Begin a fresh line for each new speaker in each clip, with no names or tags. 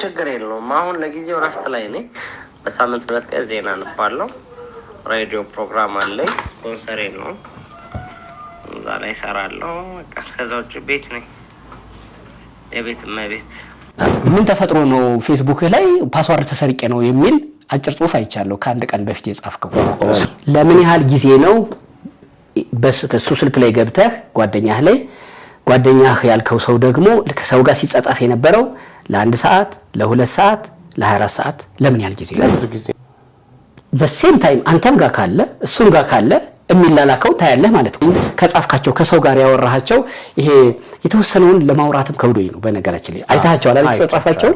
ችግር የለውም። አሁን ለጊዜው እረፍት ላይ ነኝ። በሳምንት 2 ቀን ዜና አነባለሁ። ሬዲዮ ፕሮግራም አለኝ። ስፖንሰሬ ነው። እዛ ላይ እሰራለሁ። ከዛ ውጭ ቤት ነኝ። የቤት እመቤት።
ምን ተፈጥሮ ነው ፌስቡክ ላይ ፓስዋርድ ተሰርቄ ነው የሚል አጭር ጽሁፍ አይቻለሁ ከአንድ ቀን በፊት የጻፍከው? ለምን ያህል ጊዜ ነው በሱ ስልክ ላይ ገብተህ ጓደኛህ ያልከው ሰው ደግሞ ከሰው ጋር ሲጻጻፍ የነበረው ለ1 ሰዓት ለ2 ሰዓት ለ24 ሰዓት ለምን ያህል ጊዜ?
ለብዙ ጊዜ
the same time አንተም ጋር ካለ እሱም ጋር ካለ የሚላላከው ታያለህ ማለት ነው። ከጻፍካቸው ከሰው ጋር ያወራሃቸው ይሄ የተወሰነውን ለማውራትም ከብዶኝ ነው። በነገራችን ላይ አይታቸዋል አይደል? ተጻጻፋቸው።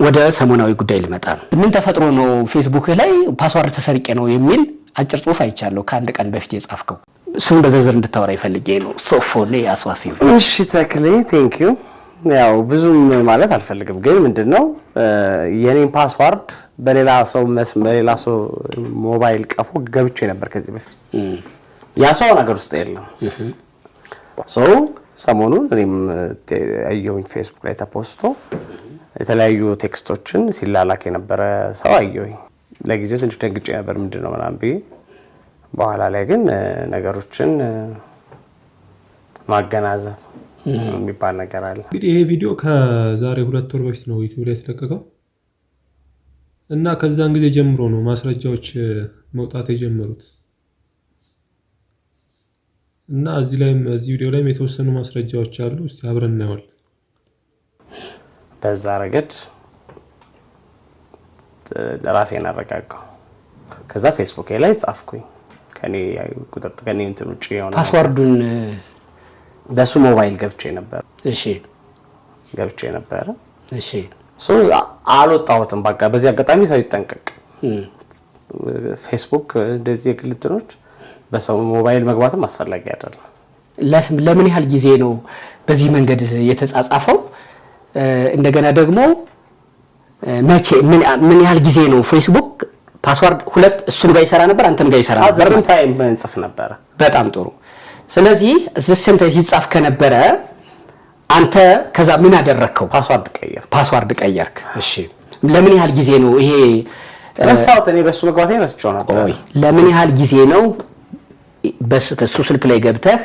ወደ ሰሞናዊ ጉዳይ ልመጣ ነው። ምን ተፈጥሮ ነው ፌስቡክ ላይ ፓስዋርድ ተሰርቄ ነው የሚል አጭር ጽሁፍ አይቻለሁ ከአንድ ቀን በፊት የጻፍከው? እሱን በዝርዝር እንድታወራ ይፈልጌ ነው። ሶፎኔ ያስዋሲው።
እሺ ተክሌ ቴንክ ዩ። ያው ብዙም ማለት አልፈልግም፣ ግን ምንድነው የኔን ፓስዋርድ በሌላ ሰው ሞባይል ቀፎ ገብቼ ነበር ከዚህ በፊት። ያ ሰው ነገር ውስጥ የለም። ሰሞኑን እኔም አየሁኝ ፌስቡክ ላይ ተፖስቶ የተለያዩ ቴክስቶችን ሲላላክ የነበረ ሰው አየሁኝ። ለጊዜው ትንሽ ደንግጬ ነበር ምንድነው ምናምን ብዬ። በኋላ ላይ ግን ነገሮችን ማገናዘብ የሚባል ነገር አለ።
እንግዲህ ይሄ ቪዲዮ ከዛሬ 2 ወር በፊት ነው ዩቲዩብ ላይ የተለቀቀው እና ከዛን ጊዜ ጀምሮ ነው ማስረጃዎች መውጣት የጀመሩት እና እዚህ ቪዲዮ ላይም የተወሰኑ ማስረጃዎች አሉ። እስቲ አብረን እናያለን።
በዛ ረገድ ለራሴን አረጋጋው። ከዛ ፌስቡክ ላይ ጻፍኩኝ ከኔ ቁጥጥር ከኔ እንትን ውጪ የሆነ
ፓስዋርዱን
በሱ ሞባይል ገብቼ ነበር።
እሺ
ገብቼ ነበር።
እሺ
አልወጣሁትም። በቃ በዚህ አጋጣሚ ሰው ይጠንቀቅ። ፌስቡክ እንደዚህ የግል እንትኖች በሰው ሞባይል መግባትም አስፈላጊ አይደለም።
ለምን ያህል ጊዜ ነው በዚህ መንገድ የተጻጻፈው? እንደገና ደግሞ መቼ ምን ያህል ጊዜ ነው ፌስቡክ ፓስዋርድ ሁለት እሱም ጋር ይሰራ ነበር አንተም ጋር ይሰራ ነበር?
አዘም ታይም እንጽፍ ነበር።
በጣም ጥሩ። ስለዚህ እዚህም ይጻፍ ከነበረ አንተ ከዛ ምን አደረከው? ፓስዋርድ ቀየርክ። እሺ ለምን ያህል ጊዜ ነው ይሄ
ረሳሁት? እኔ በሱ መግባቴ ረስቼው ነበር።
ለምን ያህል ጊዜ ነው በሱ ስልክ ላይ ገብተህ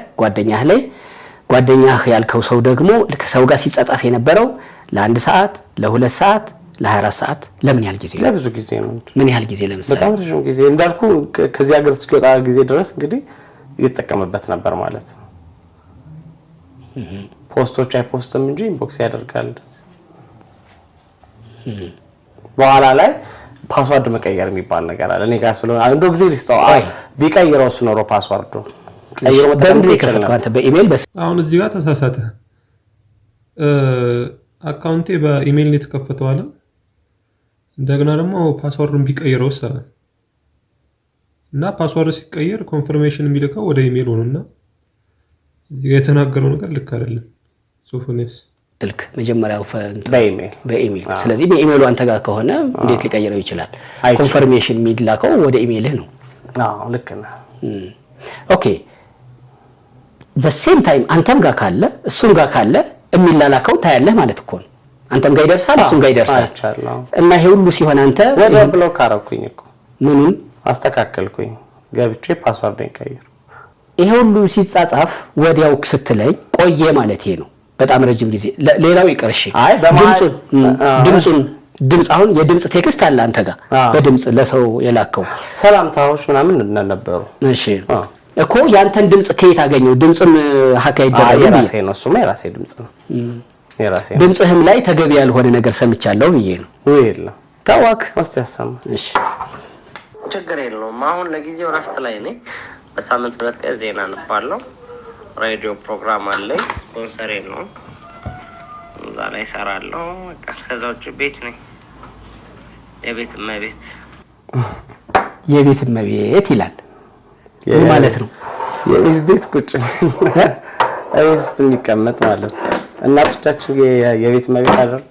ጓደኛህ ያልከው ሰው ደግሞ ከሰው ጋር ሲጻጻፍ የነበረው ለ1 ሰዓት ለ2 ሰዓት ለ24 ሰዓት ለምን ያህል ጊዜ?
ለብዙ ጊዜ ነው።
ምን ያህል ጊዜ? ለምሳሌ
በጣም ረጅም ጊዜ እንዳልኩ ከዚህ ሀገር እስኪወጣ ጊዜ ድረስ እንግዲህ እየተጠቀመበት ነበር ማለት ነው። ፖስቶች አይፖስትም እንጂ ኢንቦክስ ያደርጋል እንደዚህ። በኋላ ላይ ፓስዋርድ መቀየር የሚባል ነገር አለ። እኔ ጋር ስለሆነ አንዱ ጊዜ ሊስታው ቢቀይረው ኖሮ ፓስዋርዱ ቀይሮ መጠቀም ይችላል።
በኢሜል
አሁን እዚህ ጋር ተሳሳተ። አካውንቴ በኢሜል ነው የተከፈተው አለ። እንደገና ደግሞ ፓስዋርዱን ቢቀይረው ሰለ እና ፓስዋርድ ሲቀየር ኮንፈርሜሽን የሚልከው ወደ ኢሜል ሆነና እዚህ ጋር የተናገረው ነገር ልክ አይደለም። ሶፎኔስ
ስልክ መጀመሪያው
በኢሜል
ስለዚህ በኢሜሉ አንተ ጋር ከሆነ እንዴት ሊቀይረው ይችላል? ኮንፈርሜሽን የሚላከው ወደ ኢሜልህ ነው።
አዎ ልክ ነህ።
ኦኬ the same time አንተም ጋር ካለ እሱም ጋር ካለ የሚላላከው ታያለህ ማለት እኮ ነው። አንተም ጋር ይደርሳል እሱም ጋር ይደርሳል እና ይሄ ሁሉ ሲሆን አንተ
ወደ ብሎክ አረኩኝ እኮ
ምኑን
አስተካከልኩኝ ገብቼ ፓስዋርድን ቀይር።
ይሄ ሁሉ ሲጻጻፍ ወዲያው ስትለይ ቆየ ማለት ነው። በጣም ረጅም ጊዜ ሌላው ይቀርሽ ድምጽ አሁን የድምጽ ቴክስት አለ አንተ ጋር በድምጽ ለሰው የላከው
ሰላምታዎች ምናምን ነበሩ።
እሺ እኮ ያንተን ድምጽ ከየት አገኘው? ድምጽም ሀካ ይደረጋል።
የራሴ ነው እሱማ የራሴ ድምጽ ነው። የራሴ
ድምጽህም ላይ ተገቢ ያልሆነ ነገር ሰምቻለሁ ብዬ ነው።
ወይላ
ታዋክ
እስቲ ያሰማ።
እሺ
ችግር የለውም። አሁን ለጊዜው እረፍት ላይ ነኝ። በሳምንት 2 ቀን ዜና አነባለሁ። ሬዲዮ ፕሮግራም አለኝ። ስፖንሰሬ ነው። እዛ ላይ እሰራለሁ። ከዛ ውጭ ቤት ነኝ። የቤት
እመቤት ይላል ማለት ነው።
ቤት ቁጭ አይስት የሚቀመጥ ማለት ነው። እናቶቻችን የቤት እመቤት አይደል?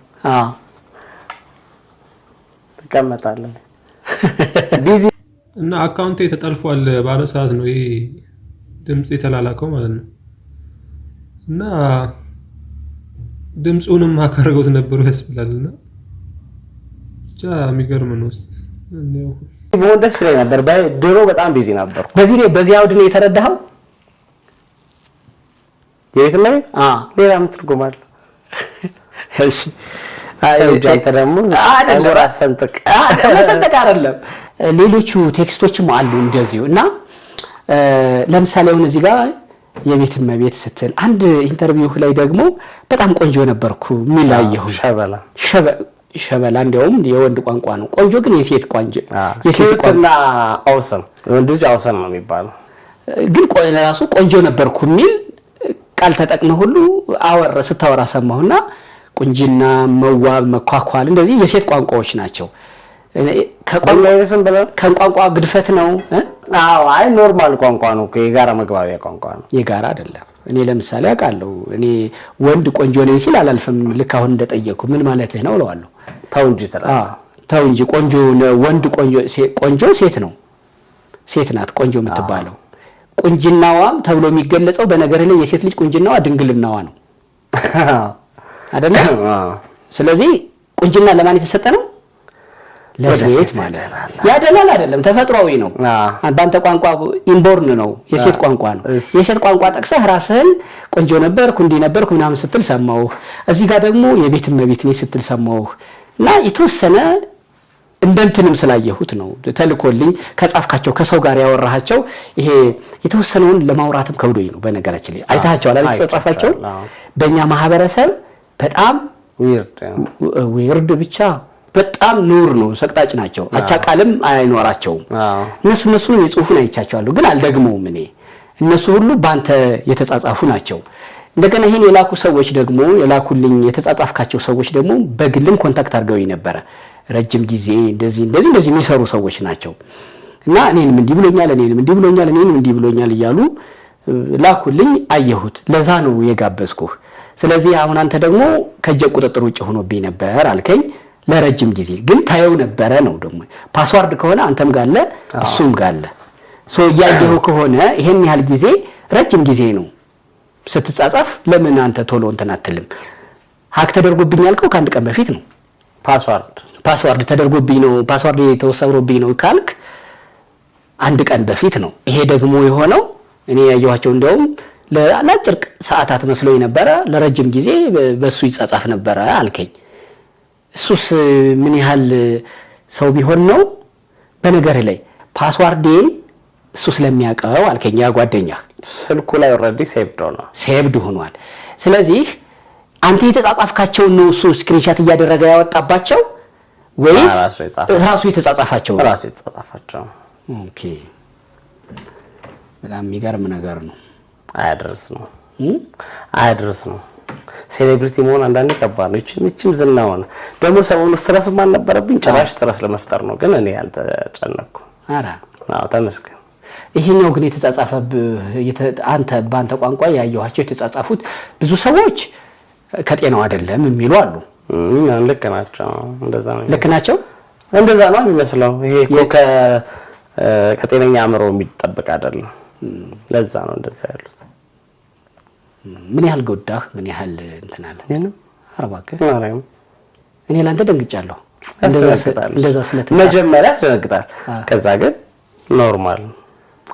ተቀመጣለች ቢዚ
እና አካውንቴ ተጠልፏል ባለ ሰዓት ነው ይሄ ድምጽ የተላላከው ማለት ነው። እና ድምጹንም አካረገውት ነበር ያስብላልና ብቻ የሚገርም ነው። እስቲ እንዴው
ደስ ይለኝ ነበር። ድሮ በጣም ቢዚ ነበር።
በዚህ አውድ ነው የተረዳኸው?
የቤት እመቤት ሌላ ምን ትርጉም አለው?
እሺ
አንተ ደግሞ ሰንጥቅ
አይደለም። ሌሎቹ ቴክስቶችም አሉ እንደዚሁ እና ለምሳሌ አሁን እዚህ ጋር የቤት እመቤት ስትል አንድ ኢንተርቪው ላይ ደግሞ በጣም ቆንጆ ነበርኩ ሚላየው ሸበላ እንደውም የወንድ ቋንቋ ነው። ቆንጆ ግን የሴት ቋንቋ
የሴትና አውሰም ወንድ ልጅ አውሰም ነው የሚባለው።
ግን ራሱ ቆንጆ ነበርኩ ሚል ቃል ተጠቅመህ ሁሉ ስታወራ ሰማሁና ቁንጅና፣ መዋብ፣ መኳኳል እንደዚህ የሴት ቋንቋዎች ናቸው። ከቋንቋ ግድፈት ነው።
አዎ አይ ኖርማል ቋንቋ ነው። የጋራ መግባቢያ ቋንቋ ነው።
የጋራ አይደለም። እኔ ለምሳሌ አውቃለሁ። እኔ ወንድ ቆንጆ ነኝ ሲል አላልፍም። ልክ አሁን እንደጠየቁ ምን ማለትህ ነው እለዋለሁ።
ተው እንጂ
ቆንጆ ወንድ ቆንጆ ሴት ነው። ሴት ናት ቆንጆ የምትባለው። ቁንጅናዋም ተብሎ የሚገለጸው በነገር ላይ የሴት ልጅ ቁንጅናዋ ድንግልናዋ ነው አይደል? ስለዚህ ቁንጅና ለማን የተሰጠ ነው? ለሴት ማለት ያደላል አይደለም፣ ተፈጥሯዊ ነው። በአንተ ቋንቋ ኢንቦርን ነው፣ የሴት ቋንቋ ነው። የሴት ቋንቋ ጠቅሰህ ራስህን ቆንጆ ነበርኩ እንዲህ ነበርኩ ምናምን ስትል ሰማሁ። እዚህ ጋር ደግሞ የቤት እመቤት ነኝ ስትል ሰማሁ እና የተወሰነ እንደንትንም ስላየሁት ነው ተልኮልኝ ከጻፍካቸው ከሰው ጋር ያወራሃቸው ይሄ የተወሰነውን ለማውራትም ከብዶኝ ነው። በነገራችን ላይ አይታቸዋል አይደል? ተጻጻፋቸው በእኛ ማህበረሰብ በጣም ዊርድ ብቻ በጣም ኑር ነው፣ ሰቅጣጭ ናቸው። አቻ ቃልም አይኖራቸውም። እነሱ የጽሁፉን አይቻቸዋለሁ ግን አልደግመውም። እኔ እነሱ ሁሉ ባንተ የተጻጻፉ ናቸው። እንደገና ይሄን የላኩ ሰዎች ደግሞ የላኩልኝ የተጻጻፍካቸው ሰዎች ደግሞ በግልም ኮንታክት አድርገውኝ ነበረ። ረጅም ጊዜ እንደዚህ የሚሰሩ ሰዎች ናቸው እና እኔንም እንዲህ ብሎኛል እያሉ ላኩልኝ። አየሁት። ለዛ ነው የጋበዝኩህ። ስለዚህ አሁን አንተ ደግሞ ከእጄ ቁጥጥር ውጭ ሆኖብኝ ነበር አልከኝ። ለረጅም ጊዜ ግን ታየው ነበረ ነው ደግሞ ፓስዋርድ ከሆነ አንተም ጋለ እሱም ጋለ ያየው ከሆነ ይሄን ያህል ጊዜ ረጅም ጊዜ ነው ስትጻጻፍ። ለምን አንተ ቶሎ እንትን አትልም? ሀክ ተደርጎብኝ ያልከው ከአንድ ቀን በፊት ነው። ፓስዋርድ ተደርጎብኝ ነው፣ ፓስዋርድ ተወሰብሮብኝ ነው ካልክ አንድ ቀን በፊት ነው። ይሄ ደግሞ የሆነው እኔ ያየኋቸው እንደውም ለአጭር ሰዓታት መስሎኝ ነበረ። ለረጅም ጊዜ በሱ ይጻጻፍ ነበረ አልከኝ። እሱስ ምን ያህል ሰው ቢሆን ነው? በነገር ላይ ፓስዋርዴን እሱ ስለሚያውቀው አልከኝ። ያ ጓደኛ
ስልኩ ላይ ኦሬዲ
ሴቭድ ሆኗል። ስለዚህ አንተ የተጻጻፍካቸው ነው እሱ ስክሪንሻት እያደረገ ያወጣባቸው ወይስ ራሱ የተጻጻፋቸው? ኦኬ በጣም የሚገርም ነገር ነው።
አያድርስ ነው። ሴሌብሪቲ መሆን አንዳንዴ ከባድ ነው። እቺም ዝና ሆነ ደግሞ ሰሞኑን ስትረስ ማን ነበረብኝ? ጭራሽ ስትረስ ለመፍጠር ነው። ግን እኔ አልተጨነቅኩ። ተመስገን።
ይሄኛው ግን የተጻጻፈብህ በአንተ ቋንቋ ያየኋቸው የተጻጻፉት ብዙ ሰዎች ከጤናው አይደለም የሚሉ አሉ።
ልክ ናቸው።
እንደዛ
ነው የሚመስለው። ይሄ እኮ ከጤነኛ አእምሮ የሚጠበቅ አይደለም። ለዛ ነው እንደዛ ያሉት።
ምን ያህል ጎዳህ? ምን ያህል እንትን አለ? እኔ ላንተ ደንግጫለሁ። እንደዛ
መጀመሪያ ያስደነግጣል። ከዛ ግን ኖርማል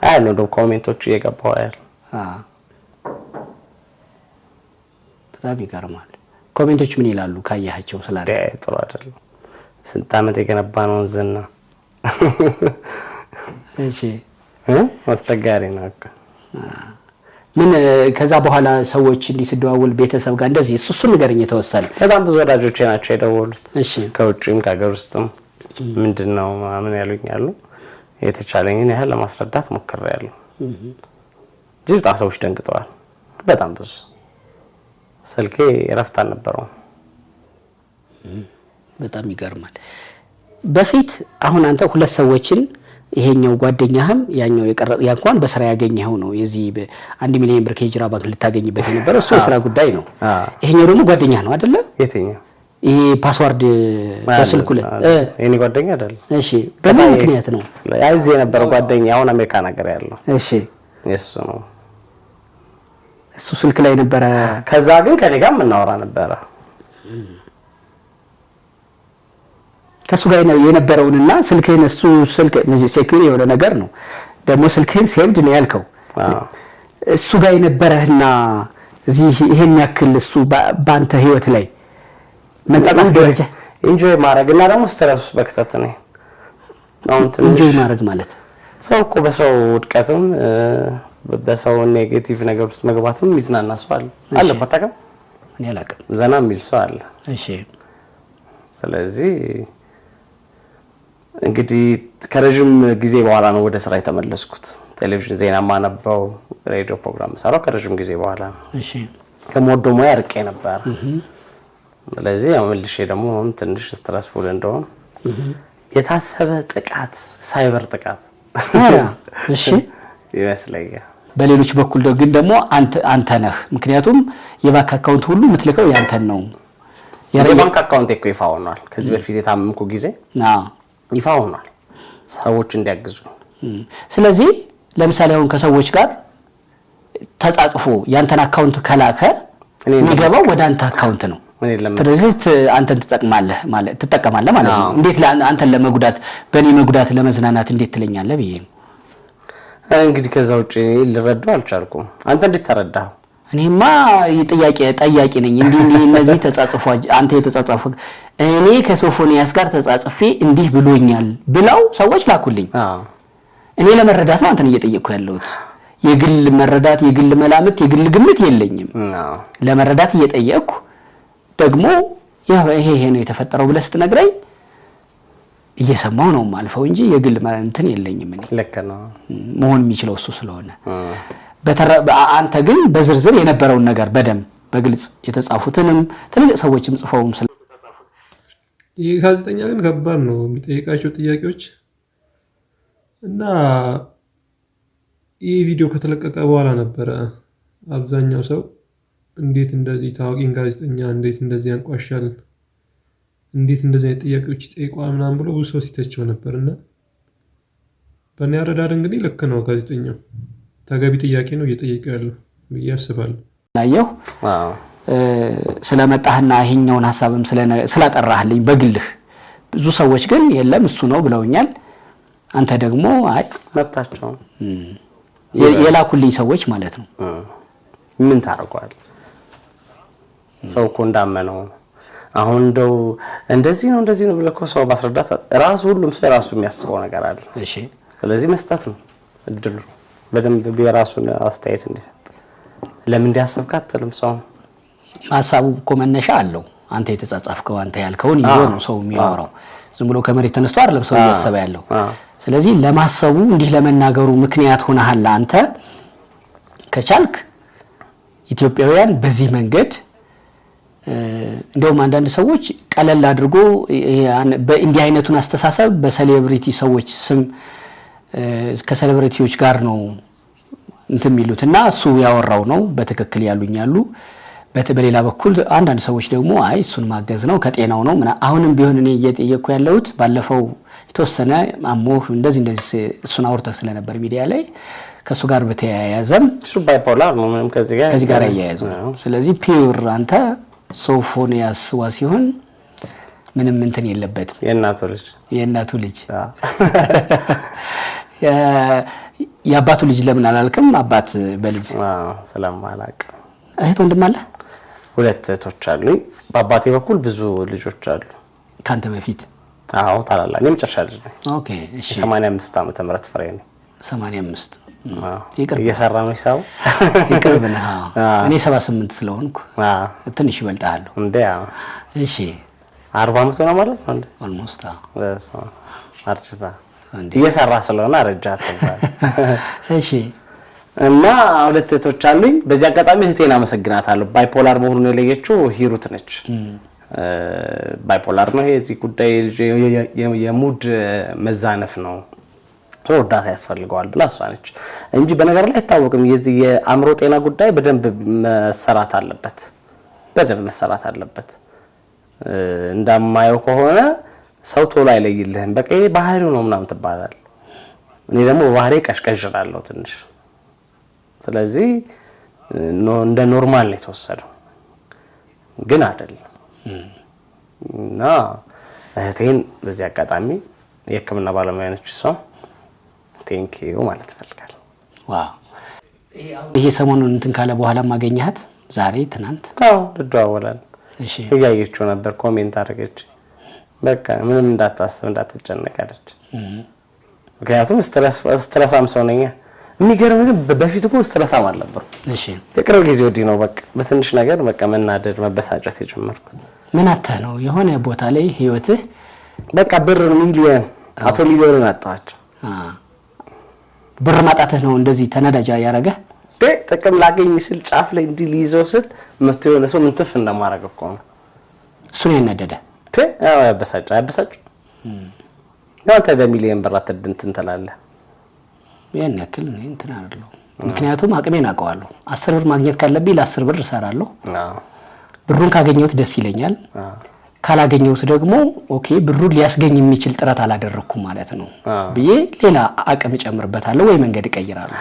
አይደለም። እንደው ኮሜንቶቹ እየገባው አይደል?
በጣም ይገርማል። ኮሜንቶች ምን ይላሉ ካያቸው ስላለ?
ጥሩ አይደለም። ስንት ዓመት የገነባነው ዝና
እሺ
አስቸጋሪ ነው እኮ።
ምን ከዛ በኋላ ሰዎች እንዲስደዋውል ቤተሰብ ጋር እንደዚህ እሱ ንገረኝ። የተወሰነ
በጣም ብዙ ወዳጆቼ ናቸው የደወሉት።
እሺ
ከውጭም ከሀገር ውስጥም ምንድነው ምን ያሉኛሉ። የተቻለኝን ያህል ለማስረዳት ሞክሬያለሁ። ጅብጣ ሰዎች ደንግጠዋል። በጣም ብዙ ስልኬ እረፍት አልነበረውም።
በጣም ይገርማል። በፊት አሁን አንተ ሁለት ሰዎችን ይሄኛው ጓደኛህም ያኛው ያንኳን በስራ ያገኘው ነው። የዚህ በ1 ሚሊዮን ብር ከሂጅራ ባንክ ልታገኝበት የነበረው እሱ የስራ ጉዳይ ነው። ይሄኛው ደግሞ ጓደኛህ ነው አይደለ?
የትኛው?
ይሄ ፓስዋርድ በስልኩ ላይ
የኔ ጓደኛ አይደል?
እሺ በምን ምክንያት ነው?
ያዝ የነበረው ጓደኛ አሁን አሜሪካ ነገር ያለው።
እሺ
እሱ ነው።
እሱ ስልክ ላይ ነበረ።
ከዛ ግን ከኔ ጋር እናወራ ነበረ።
ከሱ ጋር የነበረውንና ስልክህን እሱ ስልክ ሴኩሪቲ የሆነ ነገር ነው ደግሞ ስልክህን ሴቭድ ነው ያልከው እሱ ጋር የነበረህና እዚህ ይሄን ያክል እሱ ባንተ ህይወት ላይ መንጣጣፍ ደረጃ
ኢንጆይ ማድረግና ደግሞ ስትረስ በክተት ነው
ኢንጆይ ማድረግ ማለት
ሰው እኮ በሰው ውድቀትም በሰው ኔጌቲቭ ነገር ውስጥ መግባትም ይዝናና ሰው አለ በጣም
እኔ አላውቅም
ዘና የሚል ሰው አለ
እሺ
ስለዚህ እንግዲህ ከረጅም ጊዜ በኋላ ነው ወደ ስራ የተመለስኩት ቴሌቪዥን ዜና ማነበው ሬዲዮ ፕሮግራም ሰራው ከረጅም ጊዜ በኋላ
እሺ
ከሞዶ ሙያ ርቄ ነበር ስለዚህ አመልሼ ደግሞ ትንሽ ስትረስፉል እንደሆነ የታሰበ ጥቃት ሳይበር ጥቃት
እሺ
ይመስለኛል
በሌሎች በኩል ግን ደግሞ አንተ ነህ ምክንያቱም የባንክ አካውንት ሁሉ የምትልከው ያንተን ነው
የባንክ አካውንት እኮ ይፋ ሆኗል ከዚህ በፊት የታመምኩ ጊዜ ይፋ ሆኗል ሰዎች እንዲያግዙ
ስለዚህ ለምሳሌ አሁን ከሰዎች ጋር ተጻጽፎ ያንተን አካውንት ከላከ የሚገባው ወደ አንተ አካውንት ነው ስለዚህ አንተን ትጠቀማለህ ማለት ነው እንዴት አንተን ለመጉዳት በኔ መጉዳት ለመዝናናት እንዴት ትለኛለህ ብዬ
እንግዲህ ከዛው ውጪ ልረዳው አልቻልኩም አንተ እንዴት ተረዳው
እኔማ ጠያቂ ነኝ እንዴ እነዚህ ተጻጽፎ አንተ የተጻጻፈ እኔ ከሶፎንያስ ጋር ተጻጽፌ እንዲህ ብሎኛል ብለው ሰዎች ላኩልኝ እኔ ለመረዳት ነው አንተን እየጠየቅኩ ያለሁት የግል መረዳት የግል መላምት የግል ግምት የለኝም ለመረዳት እየጠየቅኩ ደግሞ ይሄ ነው የተፈጠረው ብለህ ስትነግረኝ እየሰማው ነው ማልፈው እንጂ የግል እንትን የለኝም እኔ
ልክ ነው
መሆን የሚችለው እሱ ስለሆነ አንተ ግን በዝርዝር የነበረውን ነገር በደም በግልጽ የተጻፉትንም ትልልቅ ሰዎችም ጽፈውም ስለተጻፉ
ይሄ ጋዜጠኛ ግን ከባድ ነው የሚጠይቃቸው ጥያቄዎች እና ይሄ ቪዲዮ ከተለቀቀ በኋላ ነበር አብዛኛው ሰው እንዴት እንደዚህ ታዋቂን ጋዜጠኛ እንዴት እንደዚህ ያንቋሻል እንዴት እንደዚህ ጥያቄዎች ይጠይቋል ምናምን ብሎ ብዙ ሰው ሲተቸው ነበርና በእኔ አረዳድ እንግዲህ ልክ ነው ጋዜጠኛው ተገቢ ጥያቄ ነው እየጠየቀው ያለው ያስባለሁ
ናየው ስለመጣህና ይሄኛውን ሐሳብም ስላጠራህልኝ በግልህ ብዙ ሰዎች ግን የለም እሱ ነው ብለውኛል አንተ ደግሞ አይ
መጣቸው
የላኩልኝ ሰዎች ማለት ነው
ምን ታረጋል ሰው እኮ እንዳመነው አሁን እንደዚህ ነው ብለህ ሰው ማስረዳት ራሱ ሁሉም ሰው ራሱ የሚያስበው ነገር አለ
እሺ ስለዚህ
መስጠት ነው እድሉ በደንብ በራሱን አስተያየት እንዲሰጥ ለምን እንዲያስብካት ተለም ሰው
ሐሳቡ እኮ መነሻ አለው አንተ የተጻጻፍከው አንተ ያልከውን ይዞ ነው ሰው የሚያወራው ዝም ብሎ ከመሬት ተነስቶ አይደለም ሰው እያሰበ ያለው ስለዚህ ለማሰቡ እንዲህ ለመናገሩ ምክንያት ሆነሃል አንተ ከቻልክ ኢትዮጵያውያን በዚህ መንገድ እንደውም አንዳንድ ሰዎች ቀለል አድርጎ በእንዲህ አይነቱን አስተሳሰብ በሴሌብሪቲ ሰዎች ስም ከሴሌብሪቲዎች ጋር ነው እንትን የሚሉትና እሱ ያወራው ነው በትክክል ያሉኛሉ በሌላ በኩል አንዳንድ ሰዎች ደግሞ አይ እሱን ማገዝ ነው ከጤናው ነው አሁንም ቢሆን እኔ እየጠየቅኩ ያለሁት ባለፈው የተወሰነ አሞህ እንደዚህ እሱን አውርተህ ስለነበር ሚዲያ ላይ ከሱ ጋር በተያያዘም
እሱ ባይፖላር ነው ምንም
ከዚህ ጋር ያያያዙ ስለዚህ ፒውር አንተ ሶፎንያስ ሲሆን ምንም እንትን የለበትም የእናቱ ልጅ የአባቱ ልጅ ለምን አላልክም አባት በልጅ
ስለማላቅ
እህት ወንድም አለ
ሁለት እህቶች አሉኝ በአባቴ በኩል ብዙ ልጆች አሉ
ካንተ በፊት
አዎ ታላላቅ የመጨረሻ ልጅ ነኝ
ኦኬ እሺ
85 ዓመተ ምህረት ፍሬ ነኝ
85
እየሰራ ነው ይሳው
ይቀርብና እኔ 78 ስለሆንኩ ትንሽ ይበልጣል
እንዴ
እሺ
40 ዓመት ነው ማለት ነው እንዴ
ኦልሞስት
አርጅታ እየሰራ ስለሆነ አረጃት
እሺ
እና ሁለት እህቶች አሉኝ በዚህ አጋጣሚ እህቴን አመሰግናታለሁ ባይፖላር መሆኑን የለየችው ሂሩት ነች ባይፖላር ነው እዚህ ጉዳይ የሙድ መዛነፍ ነው ተወዳታ ያስፈልገዋል ብላ እሷ ነች እንጂ በነገር ላይ አይታወቅም የዚህ የአእምሮ ጤና ጉዳይ በደንብ መሰራት አለበት እንደማየው ከሆነ ሰው ቶሎ አይለይልህም በቃ ባህሪው ነው ምናምን ተባላል እኔ ደግሞ ባህሪ ቀሽቀሽራለሁ ትንሽ ስለዚህ እንደ ኖርማል ነው የተወሰደው ግን አይደለም እና እህቴን በዚህ አጋጣሚ የሕክምና ባለሙያ ነች እሷ ቴንክ ዩ ማለት ፈልጋለሁ።
ዋው ይሄ ሰሞኑን እንትን ካለ በኋላ ማገኘሃት ዛሬ ትናንት?
አዎ እንደዋወላለን።
እሺ
እያየችው ነበር፣ ኮሜንት አደረገች። በቃ ምንም እንዳታስብ እንዳትጨነቅ አለች። ምክንያቱም ስትረሳም ሰው ነኝ። የሚገርም ግን በፊት እኮ ስትረሳም አልነበርኩም።
እሺ
የቅርብ ጊዜ ወዲህ ነው በቃ በትንሽ ነገር በቃ መናደድ መበሳጨት የጀመርኩት።
ምን አተህ ነው የሆነ ቦታ ላይ ህይወትህ
በቃ ብር ሚሊዮን አቶ ሚሊዮን አጣዋቸው።
ብር ማጣትህ ነው እንደዚህ ተናዳጅ ያደረገህ?
ጥቅም ላገኝ ስል ጫፍ ላይ እንዲህ ሊይዘው ስል መጥቶ የሆነ ሰው ምን ትፍ እንደማደርግ እኮ ነው
እሱን ያናደደ
ያበሳጭ አንተ በሚሊዮን ብር አትድንትን ትላለህ።
ያን ያክል እኔ እንትን አይደለም። ምክንያቱም አቅሜን አውቀዋለሁ። 10 ብር ማግኘት ካለብኝ ለ10 ብር እሰራለሁ። ብሩን ካገኘሁት ደስ ይለኛል። ካላገኘሁት ደግሞ ኦኬ ብሩን ሊያስገኝ የሚችል ጥረት አላደረኩም ማለት ነው ብዬ ሌላ አቅም እጨምርበታለሁ ወይ መንገድ እቀይራለሁ።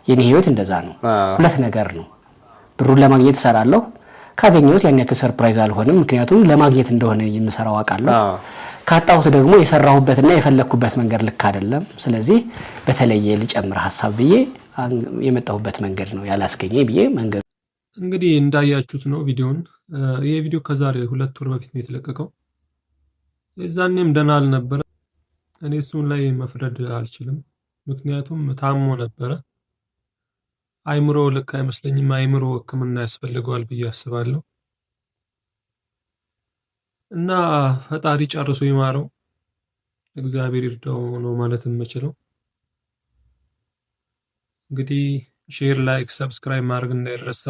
የኔ ህይወት እንደዛ ነው። ሁለት ነገር ነው። ብሩን ለማግኘት እሰራለሁ። ካገኘሁት ያን ያክል ሰርፕራይዝ አልሆንም፣ ምክንያቱም ለማግኘት እንደሆነ የምሰራው አውቃለሁ። ካጣሁት ደግሞ የሰራሁበትና የፈለኩበት መንገድ ልክ አይደለም። ስለዚህ በተለየ ልጨምር ሐሳብ ብዬ የመጣሁበት መንገድ ነው ያላስገኘኝ ብዬ መንገድ
እንግዲህ እንዳያችሁት ነው ቪዲዮን። ይሄ ቪዲዮ ከዛሬ 2 ወር በፊት ነው የተለቀቀው። የዛኔም ደህና አልነበረ። እኔ እሱን ላይ መፍረድ አልችልም፣ ምክንያቱም ታሞ ነበረ። አይምሮ ልክ አይመስለኝም። አይምሮ ሕክምና ያስፈልገዋል ብዬ አስባለሁ። እና ፈጣሪ ጨርሶ ይማረው፣ እግዚአብሔር ይርዳው ነው ማለት የምችለው። እንግዲህ ሼር፣ ላይክ፣ ሰብስክራይብ ማድረግ እንዳይረሳ።